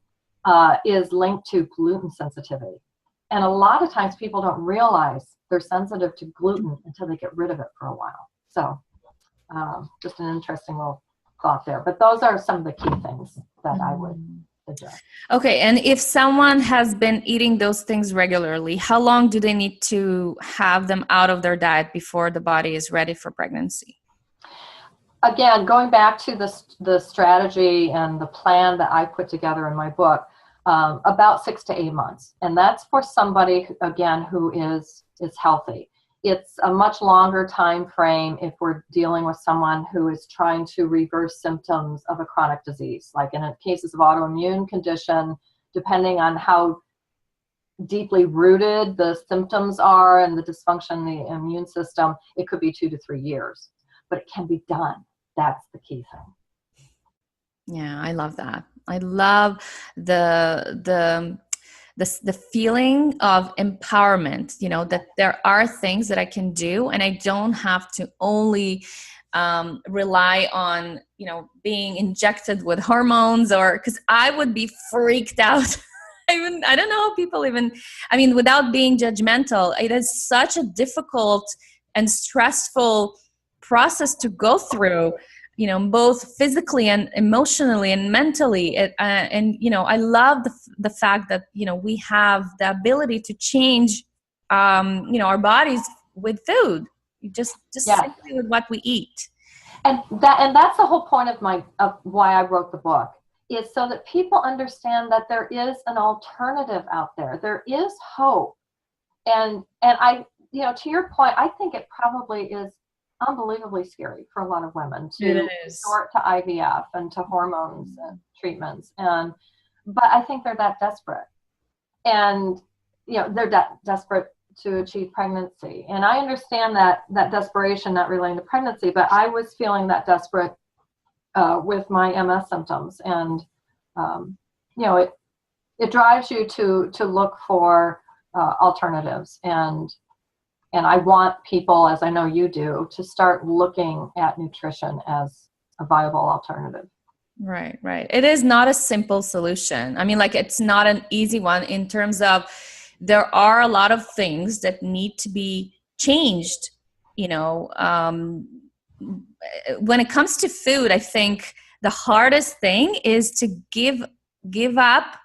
is linked to gluten sensitivity. And a lot of times people don't realize they're sensitive to gluten until they get rid of it for a while. So just an interesting little thought there. But those are some of the key things that I would suggest. Okay, and if someone has been eating those things regularly, how long do they need to have them out of their diet before the body is ready for pregnancy? Again, going back to the strategy and the plan that I put together in my book, about 6 to 8 months. And that's for somebody, again, who is healthy. It's a much longer time frame if we're dealing with someone who is trying to reverse symptoms of a chronic disease. Like in cases of autoimmune condition, depending on how deeply rooted the symptoms are and the dysfunction in the immune system, it could be 2 to 3 years. But it can be done. That's the key thing. Yeah, I love that. I love the feeling of empowerment, that there are things that I can do and I don't have to only rely on being injected with hormones, or because I would be freaked out. I don't know how people without being judgmental, it is such a difficult and stressful process to go through, both physically and emotionally and mentally. I love the fact that, we have the ability to change, our bodies with food, just simply with what we eat. And that's the whole point of why I wrote the book, is so that people understand that there is an alternative out there. There is hope. And I, to your point, I think it probably is unbelievably scary for a lot of women to resort to IVF and to hormones and treatments. But I think they're that desperate. And, they're that desperate to achieve pregnancy. And I understand that desperation, not relating to pregnancy, but I was feeling that desperate with my MS symptoms. And, it drives you to look for alternatives. And I want people, as I know you do, to start looking at nutrition as a viable alternative. Right. It is not a simple solution. It's not an easy one, in terms of there are a lot of things that need to be changed. When it comes to food, I think the hardest thing is to give up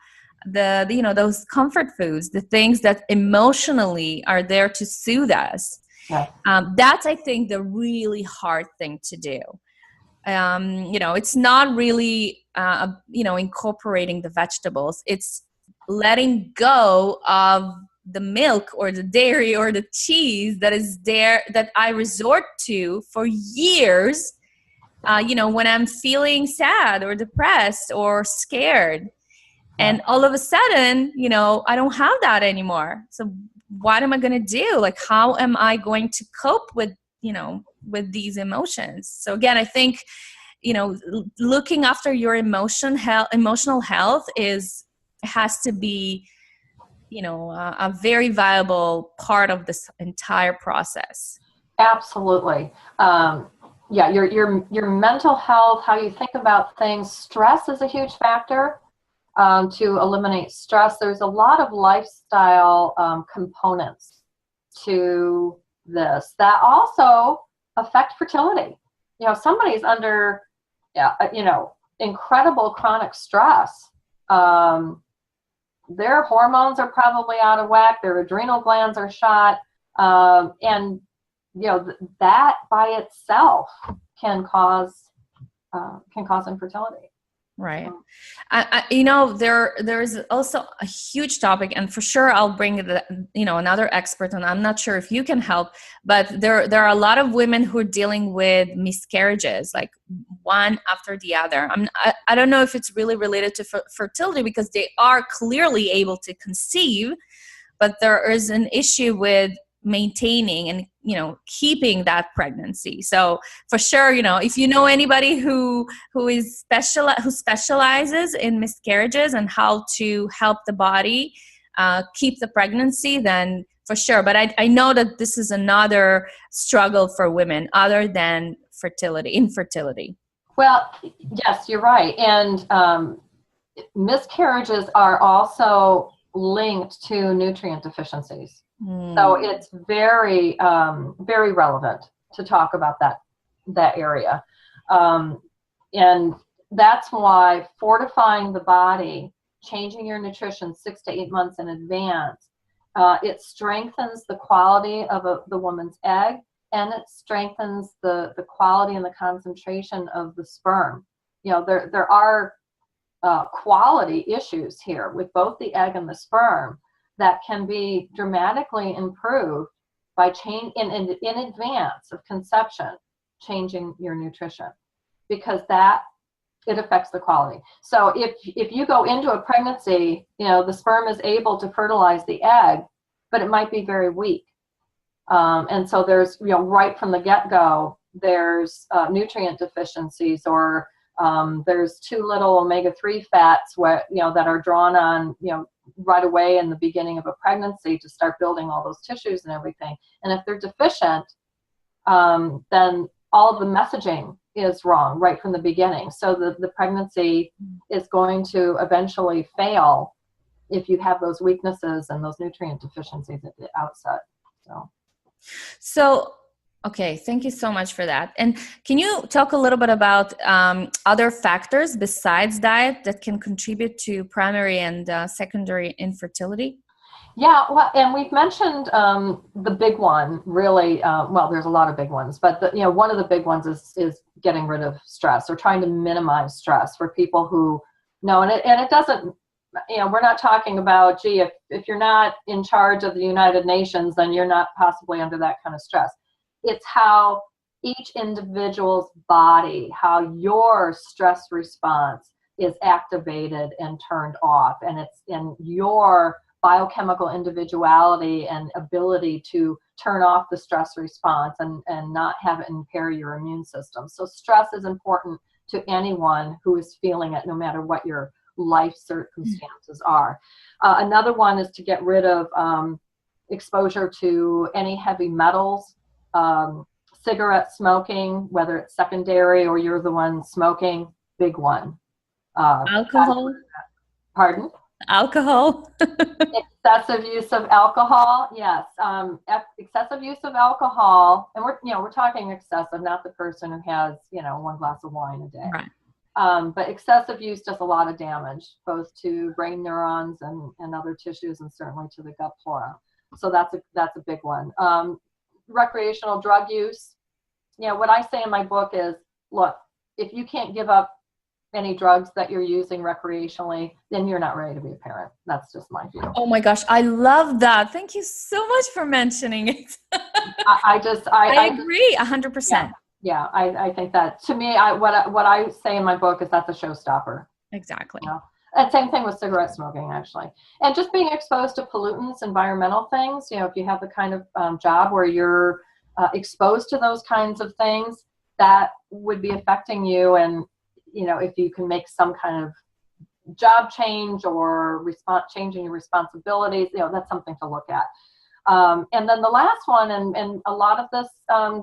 those comfort foods, the things that emotionally are there to soothe us. Yeah. That's, I think, the really hard thing to do. It's not really, incorporating the vegetables. It's letting go of the milk or the dairy or the cheese that is there, that I resort to for years, when I'm feeling sad or depressed or scared. And all of a sudden, I don't have that anymore. So what am I going to do? Like, how am I going to cope with these emotions? So again, I think, looking after your emotional health has to be, a very viable part of this entire process. Absolutely. Your mental health, how you think about things. Stress is a huge factor. To eliminate stress, there's a lot of lifestyle components to this that also affect fertility. Somebody's under, incredible chronic stress. Their hormones are probably out of whack. Their adrenal glands are shot, and that by itself can cause infertility. Right. There's also a huge topic, and for sure I'll bring another expert on. I'm not sure if you can help, but there are a lot of women who are dealing with miscarriages, like one after the other. I don't know if it's really related to fertility, because they are clearly able to conceive, but there is an issue with maintaining and keeping that pregnancy. So for sure, if you know anybody who specializes in miscarriages and how to help the body keep the pregnancy, then for sure. But I know that this is another struggle for women other than infertility. Well, yes, you're right. And miscarriages are also linked to nutrient deficiencies. So it's very, very relevant to talk about that area. And that's why fortifying the body, changing your nutrition 6 to 8 months in advance, it strengthens the quality of the woman's egg, and it strengthens the quality and the concentration of the sperm. There are quality issues here with both the egg and the sperm that can be dramatically improved by in advance of conception, changing your nutrition, because it affects the quality. So if you go into a pregnancy, the sperm is able to fertilize the egg, but it might be very weak. And so there's, right from the get-go, there's nutrient deficiencies, or there's too little omega-3 fats that are drawn on, right away in the beginning of a pregnancy to start building all those tissues and everything. And if they're deficient, then all of the messaging is wrong right from the beginning. So the pregnancy is going to eventually fail if you have those weaknesses and those nutrient deficiencies at the outset. So, okay, thank you so much for that. And can you talk a little bit about other factors besides diet that can contribute to primary and secondary infertility? Yeah, well, and we've mentioned the big one, really. Well, there's a lot of big ones, but one of the big ones is getting rid of stress, or trying to minimize stress for people who know. And it doesn't. We're not talking about, gee, if you're not in charge of the United Nations, then you're not possibly under that kind of stress. It's how each individual's body, how your stress response is activated and turned off, and it's in your biochemical individuality and ability to turn off the stress response and not have it impair your immune system. So stress is important to anyone who is feeling it, no matter what your life circumstances are. Another one is to get rid of exposure to any heavy metals, cigarette smoking, whether it's secondary or you're the one smoking, big one. Alcohol? Pardon? Alcohol? Excessive use of alcohol, yes. Excessive use of alcohol, and we're talking excessive, not the person who has one glass of wine a day. Right. But excessive use does a lot of damage, both to brain neurons and other tissues, and certainly to the gut flora. So that's a big one. Recreational drug use. What I say in my book is, look, if you can't give up any drugs that you're using recreationally, then you're not ready to be a parent. That's just my view. Oh my gosh, I love that. Thank you so much for mentioning it. I agree 100%. Yeah, I think that, to me, what I say in my book is that's a showstopper. Exactly. And same thing with cigarette smoking, actually. And just being exposed to pollutants, environmental things, if you have the kind of job where you're exposed to those kinds of things, that would be affecting you. And if you can make some kind of job change or changing your responsibilities, that's something to look at. And then the last one, and a lot of this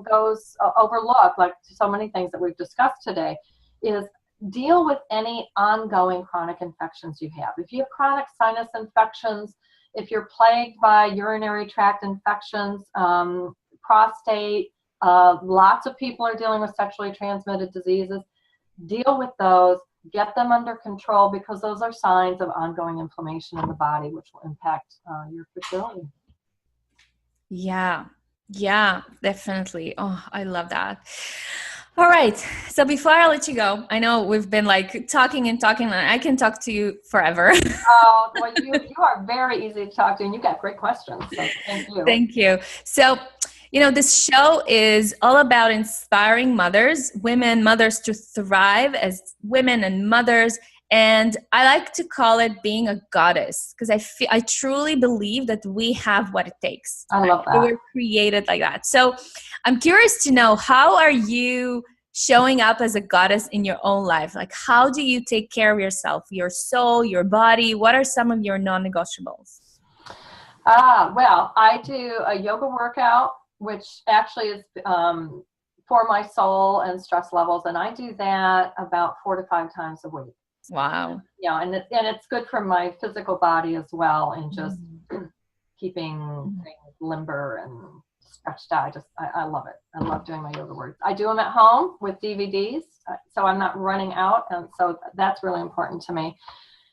goes overlooked, like so many things that we've discussed today, is deal with any ongoing chronic infections you have. If you have chronic sinus infections, if you're plagued by urinary tract infections, prostate, lots of people are dealing with sexually transmitted diseases. Deal with those, get them under control, because those are signs of ongoing inflammation in the body, which will impact your fertility. Yeah, definitely. Oh, I love that. All right. So before I let you go, I know we've been talking, and I can talk to you forever. Oh, well, you are very easy to talk to, and you've got great questions. So thank you. Thank you. So, this show is all about inspiring mothers to thrive as women and mothers. And I like to call it being a goddess, because I truly believe that we have what it takes. I love that. We were created like that. So I'm curious to know, how are you showing up as a goddess in your own life? Like, how do you take care of yourself, your soul, your body? What are some of your non-negotiables? Well, I do a yoga workout, which actually is for my soul and stress levels. And I do that about 4 to 5 times a week. Wow. And it's good for my physical body as well, and just keeping things limber and stretched out. I love it. I love doing my yoga works. I do them at home with DVDs, so I'm not running out, and so that's really important to me.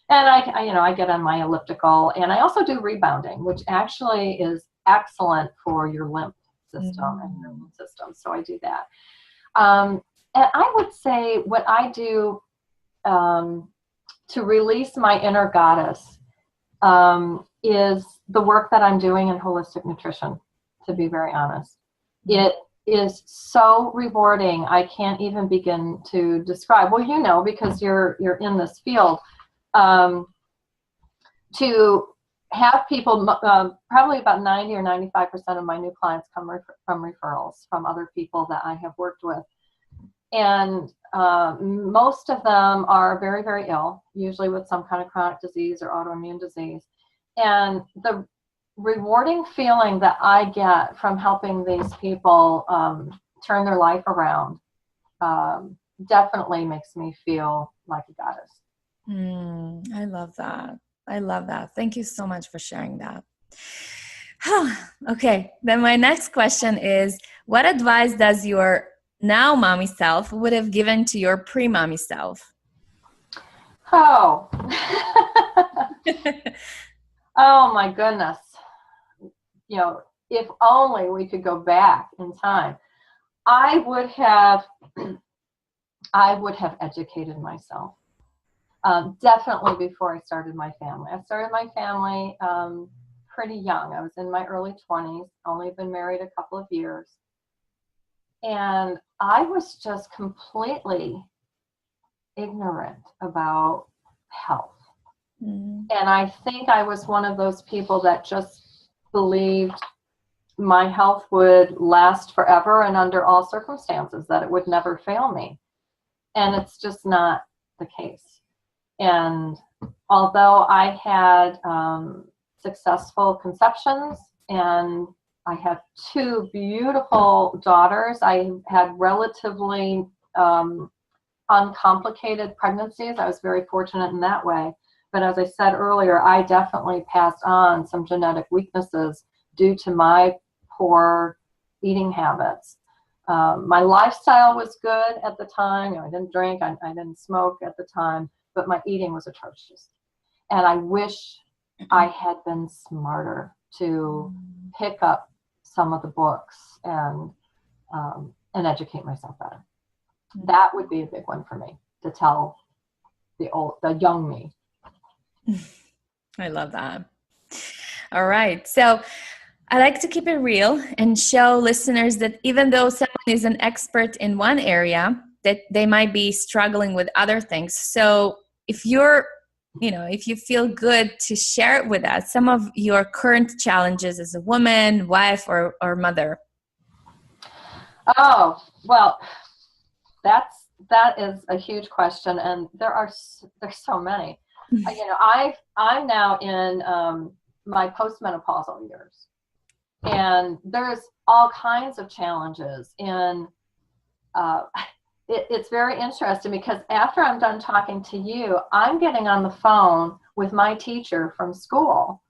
And I get on my elliptical, and I also do rebounding, which actually is excellent for your lymph system and your immune system. So I do that. And I would say what I do to release my inner goddess is the work that I'm doing in holistic nutrition, to be very honest. It is so rewarding. I can't even begin to describe. Well, because you're in this field, to have people, probably about 90 or 95% of my new clients come from referrals from other people that I have worked with. And most of them are very, very ill, usually with some kind of chronic disease or autoimmune disease. And the rewarding feeling that I get from helping these people turn their life around, definitely makes me feel like a goddess. I love that. I love that. Thank you so much for sharing that. Okay, then my next question is, what advice does your now mommy self would have given to your pre-mommy self? Oh, oh my goodness. You know, if only we could go back in time, I would have educated myself. Definitely before I started my family. I started my family pretty young. I was in my early 20s, only been married a couple of years. And I was just completely ignorant about health. And I think I was one of those people that just believed my health would last forever and under all circumstances, that it would never fail me. And it's just not the case. And although I had successful conceptions and I have two beautiful daughters, I had relatively uncomplicated pregnancies. I was very fortunate in that way. But as I said earlier, I definitely passed on some genetic weaknesses due to my poor eating habits. My lifestyle was good at the time. You know, I didn't drink, I didn't smoke at the time, but my eating was atrocious. And I wish I had been smarter to pick up some of the books and educate myself better. That would be a big one for me to tell the young me. I love that. All right. So I like to keep it real and show listeners that even though someone is an expert in one area, that they might be struggling with other things. So if if you feel good to share it with us, some of your current challenges as a woman, wife, or mother. Oh, well, that is a huge question, and there's so many. I'm now in my postmenopausal years, and there's all kinds of challenges. And it's very interesting because after I'm done talking to you, I'm getting on the phone with my teacher from school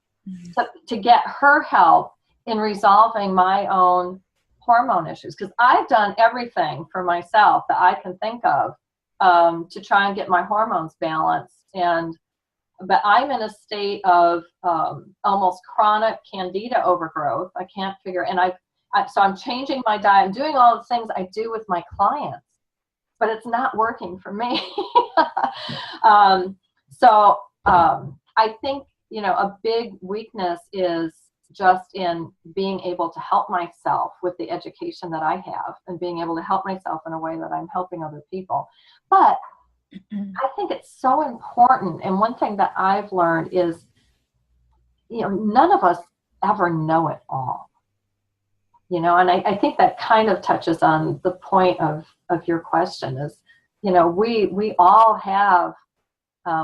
to get her help in resolving my own hormone issues, because I've done everything for myself that I can think of to try and get my hormones balanced. But I'm in a state of almost chronic candida overgrowth. I can't figure, and so I'm changing my diet. I'm doing all the things I do with my clients, but it's not working for me. I think, a big weakness is just in being able to help myself with the education that I have and being able to help myself in a way that I'm helping other people. But I think it's so important. And one thing that I've learned is, none of us ever know it all. And I think that kind of touches on the point of your question is, we all have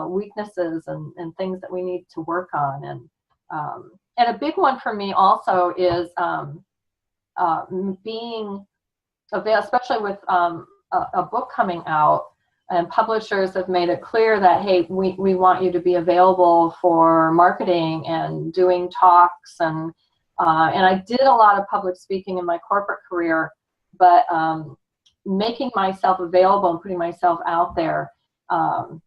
weaknesses and things that we need to work on. And a big one for me also is being available, especially with a book coming out, and publishers have made it clear that, hey, we want you to be available for marketing and doing talks. And I did a lot of public speaking in my corporate career, but making myself available and putting myself out there on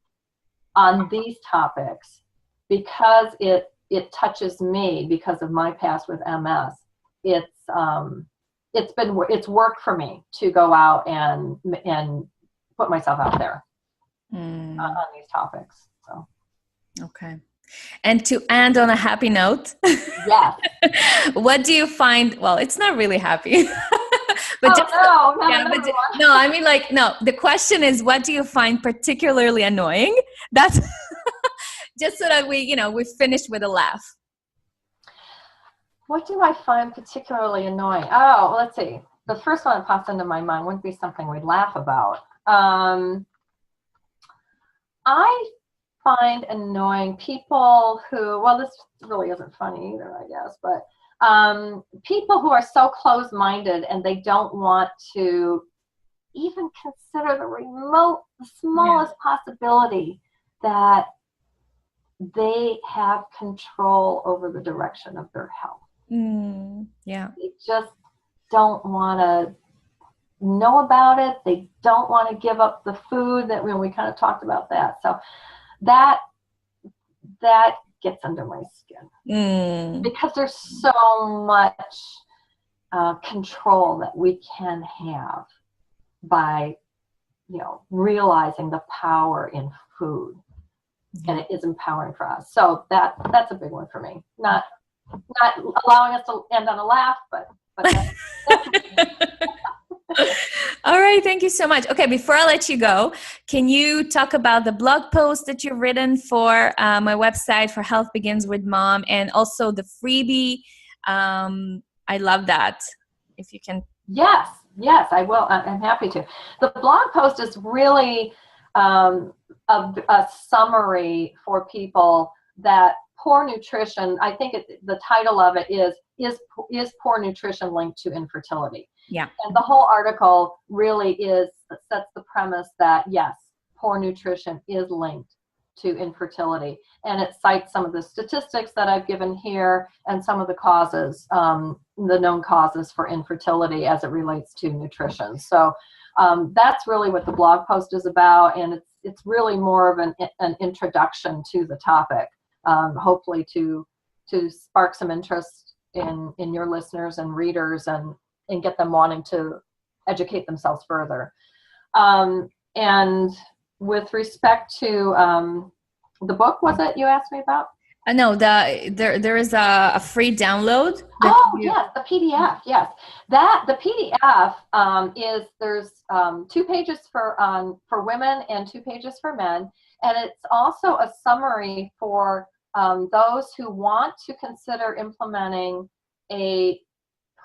these topics, because it touches me because of my past with MS. It's worked for me to go out and put myself out there on these topics. So. Okay. And to end on a happy note, yes. What do you find? Well, it's not really happy. But the question is, what do you find particularly annoying? That's just so that we finish with a laugh. What do I find particularly annoying? Oh, let's see. The first one that pops into my mind wouldn't be something we'd laugh about. I find annoying people who, well, this really isn't funny either, I guess, but People who are so closed-minded and they don't want to even consider the smallest possibility that they have control over the direction of their health. Yeah. They just don't want to know about it. They don't want to give up the food that we kind of talked about that. So that gets under my skin because there's so much control that we can have by, realizing the power in food, and it is empowering for us. So that's a big one for me. Not allowing us to end on a laugh, but All right, thank you so much. Okay, before I let you go, can you talk about the blog post that you've written for my website for Health Begins with Mom, and also the freebie? I love that. If you can. Yes, I will. I'm happy to. The blog post is really a summary for people that poor nutrition, I think the title of it is poor nutrition linked to infertility? Yeah. And the whole article really sets the premise that yes, poor nutrition is linked to infertility. And it cites some of the statistics that I've given here and some of the causes, the known causes for infertility as it relates to nutrition. So that's really what the blog post is about. And it's really more of an introduction to the topic, hopefully to spark some interest in your listeners and readers and get them wanting to educate themselves further. And with respect to the book, was it you asked me about? No, there is a free download. Yes, the PDF. Yes, the PDF there's 2 pages for women and 2 pages for men, and it's also a summary for those who want to consider implementing a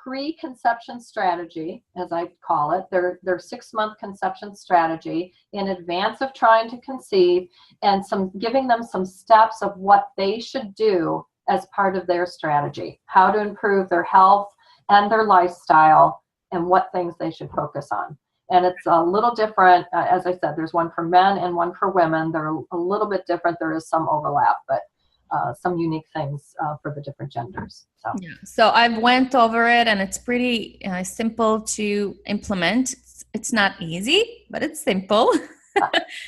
pre-conception strategy, as I call it, their 6-month conception strategy in advance of trying to conceive, and giving them some steps of what they should do as part of their strategy, how to improve their health and their lifestyle, and what things they should focus on. And it's a little different. As I said, there's one for men and one for women. They're a little bit different. There is some overlap, but some unique things for the different genders. So I've went over it, and it's pretty simple to implement. It's not easy, but it's simple.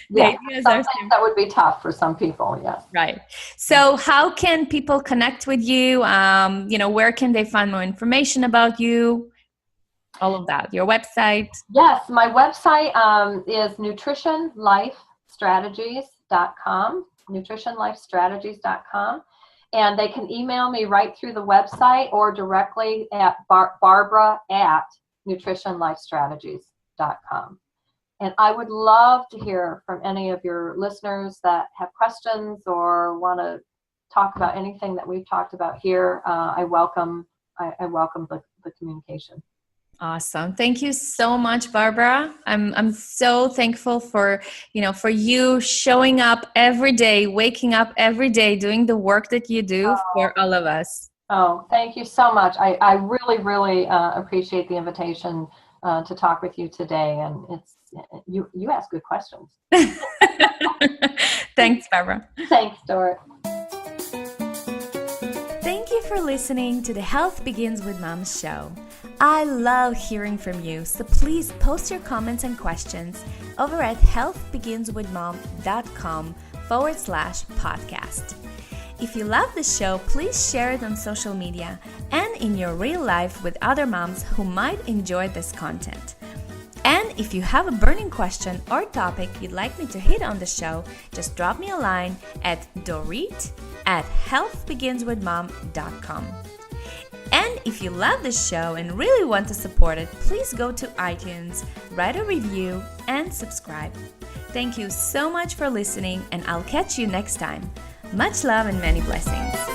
Yeah, some things that would be tough for some people. Yes. Right. So how can people connect with you? Where can they find more information about you? All of that. Your website. Yes, my website is nutritionlifestrategies.com. nutritionlifestrategies.com, and they can email me right through the website or directly at barbara@nutritionlifestrategies.com. And I would love to hear from any of your listeners that have questions or want to talk about anything that we've talked about here. I welcome the communication. Awesome. Thank you so much, Barbara. I'm so thankful for you showing up every day, waking up every day, doing the work that you do for all of us. Oh, thank you so much. I really, really appreciate the invitation to talk with you today. And you ask good questions. Thanks, Barbara. Thanks, Dorit. Thank you for listening to the Health Begins with Mom show. I love hearing from you, so please post your comments and questions over at healthbeginswithmom.com/podcast. If you love the show, please share it on social media and in your real life with other moms who might enjoy this content. And if you have a burning question or topic you'd like me to hit on the show, just drop me a line at dorit@healthbeginswithmom.com. And if you love the show and really want to support it, please go to iTunes, write a review, and subscribe. Thank you so much for listening, and I'll catch you next time. Much love and many blessings.